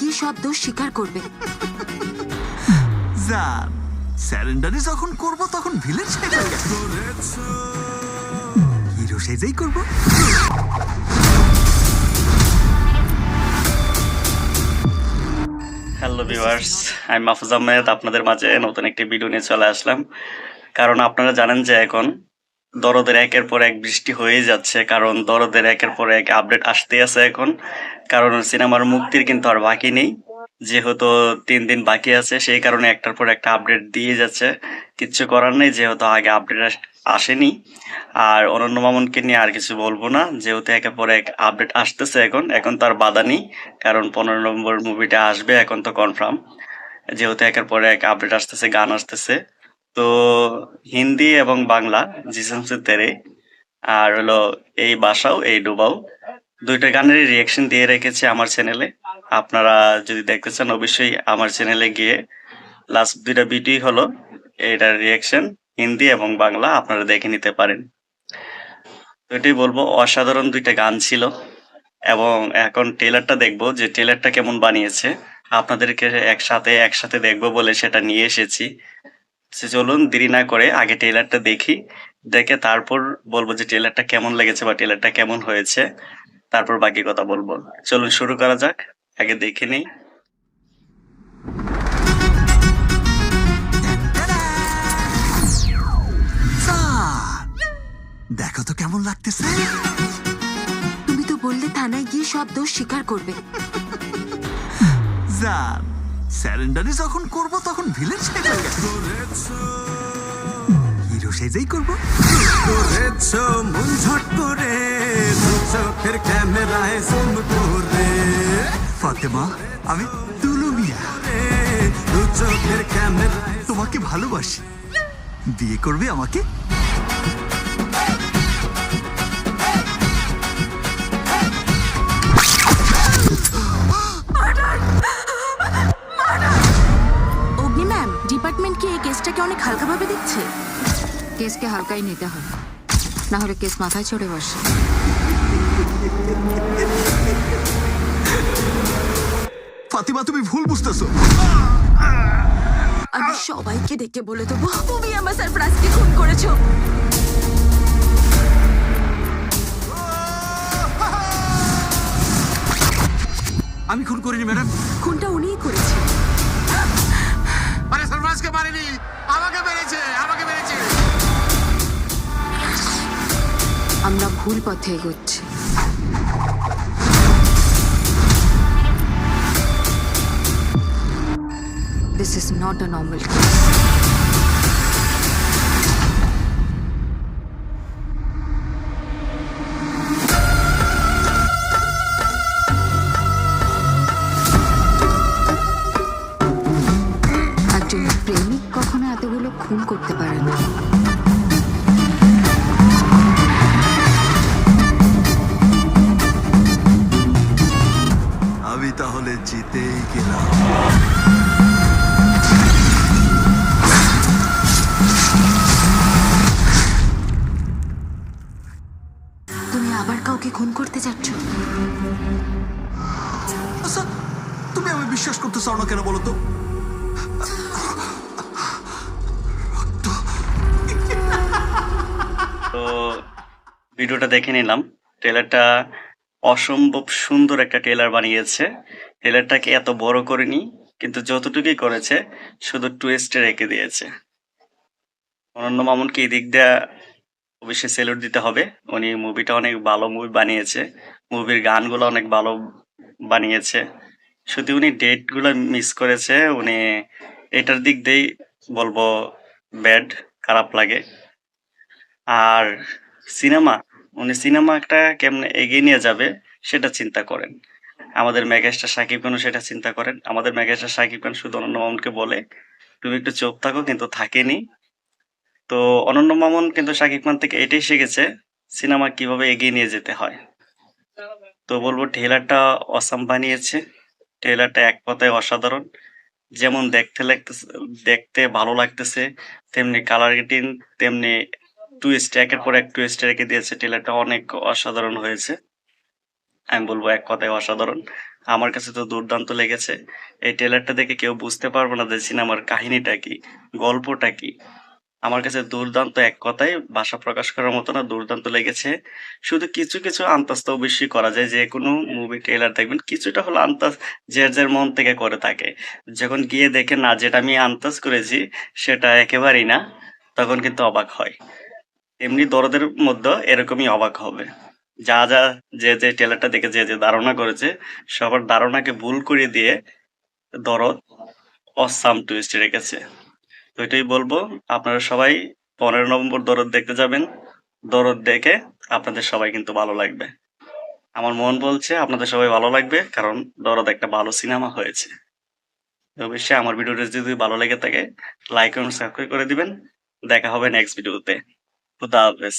গিয়ে সব দোষ স্বীকার করবে। জান, স্যারেন্ডারি যখন করব তখন ভিলেন সেজে হিরো সেজেই করব। হ্যালো ভিউয়ার্স, আমি মাহফুজ আহমেদ আপনাদের মাঝে নতুন একটি ভিডিও নিয়ে চলে আসলাম। কারণ আপনারা জানেন যে এখন দরদের একের পর এক বৃষ্টি হয়েই যাচ্ছে, কারণ দরদের একের পর এক আপডেট আসতেই আছে এখন। কারণ সিনেমার মুক্তির কিন্তু আর বাকি নেই, যেহেতু 3 দিন বাকি আছে, সেই কারণে একটার পর একটা আপডেট দিয়ে যাচ্ছে। কিচ্ছু করার নেই, যেহেতু আগে আপডেট আসেনি। আর অনন্য মামুনকে নিয়ে আর কিছু বলবো না, যেহেতু একের পর এক আপডেট আসতেছে এখন তার বাধা নেই। কারণ 15 নম্বর মুভিটা আসবে এখন তো কনফার্ম, যেহেতু একের পর এক আপডেট আসতেছে, গান আসতেছে। তো হিন্দি এবং বাংলা জিসেমসে তেরে আর হলো এই বাসাও এই ডুবাও, দুইটা গানেরই রিয়াকশন দিয়ে রেখেছে আমার চ্যানেলে। আপনারা যদি দেখতে চান অবশ্যই আমার চ্যানেলে গিয়ে লাস্ট দুইটা ভিডিও হলো এটার রিয়াকশন হিন্দি এবং বাংলা, আপনারা দেখে নিতে পারেন। তো এটাই বলবো, অসাধারণ দুইটা গান ছিল। এবং এখন ট্রেলারটা দেখবো যে ট্রেলারটা কেমন বানিয়েছে, আপনাদেরকে একসাথে দেখবো বলে সেটা নিয়ে এসেছি। চলুন দেরি না করে আগে ট্রেলারটা দেখি, দেখে তারপর বলবো যে ট্রেলারটা কেমন লেগেছে বা ট্রেলারটা কেমন হয়েছে, তারপর বাকি কথা বলবো। চলুন শুরু করা যাক, আগে দেখে নিই। দেখো তো কেমন লাগতেছে। তুমি তো বললে থানায় গিয়ে সব দোষ স্বীকার করবে। জান, স্যারেন্ডারি যখন করব তখন ভিলেন সেজে হিরো সেজেই করব। করেছো মন ঝট করে দু চোখের ক্যামেরায় জুম করে ফাতেমা, আমি তুলু মিয়া, দু চোখের ক্যামেরায় তোমাকে ভালোবাসি। বিয়ে করবে আমাকে? অগ্নি ম্যাম, ডিপার্টমেন্ট কি এই কেসটাকে অনেক হালকাভাবে দেখছে? কেসকে হালকাই নিতে হয়, না হলে কেস মাথায় চড়ে বসে। ফাতিমা, তুমি ভুল বুঝতেছো। আমি সবাইকে ডেকে বলে দেবো তুমি আমার সারপ্রাইজকে খুন করেছো। আমি খুন করিনি ম্যাডাম। খুনটা উনিই করেছে। আরে সরফরাজকে মারিনি, আমাকে মেরেছে। আমরা ভুল পথে এগোচ্ছি। This is not a normal case. একজন প্রেমিক কখনো এতগুলো খুন করতে পারে না। আমি তাহলে জিতেই গেলাম। তুমি আবার কাউকে খুন করতে যাচ্ছ? আচ্ছা, তুমি আমি বিশ্বাস করতে চাও না কেন বলো তো? তো ভিডিওটা দেখে নিলাম। ট্রেলারটা অসম্ভব সুন্দর একটা ট্রেলার বানিয়েছে। ট্রেলারটাকে এত বড় করেনি, কিন্তু যতটুকুই করেছে শুধু টুইস্টে রেখে দিয়েছে। অনন্য মামুনকে এই দিক দিয়ে অবশ্যই স্যালুট দিতে হবে। উনি মুভিটা অনেক ভালো মুভি বানিয়েছে, মুভির গানগুলো অনেক ভালো বানিয়েছে। শুধু উনি ডেটগুলো মিস করেছে, উনি এটার দিক দিয়েই বলবো ব্যাড, খারাপ লাগে। আর সিনেমা, উনি সিনেমাটা কেমনে এগিয়ে নিয়ে যাবে সেটা চিন্তা করেন। আমাদের মেগাস্টার শাকিব খানও সেটা চিন্তা করেন। আমাদের মেগাস্টার শাকিব খান শুধু অনন্য মামুনকে বলে তুমি একটু চুপ থাকো, কিন্তু থাকেনি। তো অনন্য মামুন কিন্তু শাকিব খান থেকে এটাই শিখেছে সিনেমা কিভাবে এগিয়ে নিয়ে যেতে হয়। তো বলবো ট্রেলারটা অসাম বানিয়েছে, ট্রেলারটা এক কথায় অসাধারণ। যেমন দেখতে ভালো লাগতেছে, তেমনি কালার গ্রেডিং, তেমনি টুইস্ট, একের পর এক টুইস্ট রেখে দিয়েছে। ট্রেলারটা অনেক অসাধারণ হয়েছে। আমি বলবো এক কথায় অসাধারণ। আমার কাছে তো দুর্দান্ত লেগেছে। এই ট্রেলারটা দেখে কেউ বুঝতে পারবে না যে সিনেমার কাহিনীটা কি, গল্পটা কি। আমার কাছে দুর্দান্ত, এক কথায় ভাষা প্রকাশ করার মতো না, দুর্দান্ত লেগেছে। শুধু কিছু, কিছু আন্দাজ তো অবশ্যই করা যায়। যেকোনো মুভি ট্রেলার দেখবেন কিছুটা হলো আন্দাজ যার মন থেকে করে থাকে। যখন গিয়ে দেখেন না যেটা আমি আন্দাজ করেছি সেটা একেবারেই না, তখন কিন্তু অবাক হয়। এমনি দরদের মধ্যেও এরকমই অবাক হবে। যা যে ট্রেলারটা দেখে যে ধারণা করেছে সবার ধারণাকে ভুল করিয়ে দিয়ে দরদ অসাম টুইস্ট রেখেছে। তো এটাই বলবো, আপনারা সবাই 15 নভেম্বর দরদ দেখতে যাবেন। দরদ দেখে আপনাদের সবাই কিন্তু ভালো লাগবে। আমার মন বলছে আপনাদের সবাই ভালো লাগবে, কারণ দরদ একটা ভালো সিনেমা হয়েছে। তো অবশ্যই আমার ভিডিওটা যদি ভালো লেগে থাকে লাইক এবং সাবস্ক্রাইব করে দিবেন। দেখা হবে নেক্সট ভিডিওতে। খুদা হাফেজ।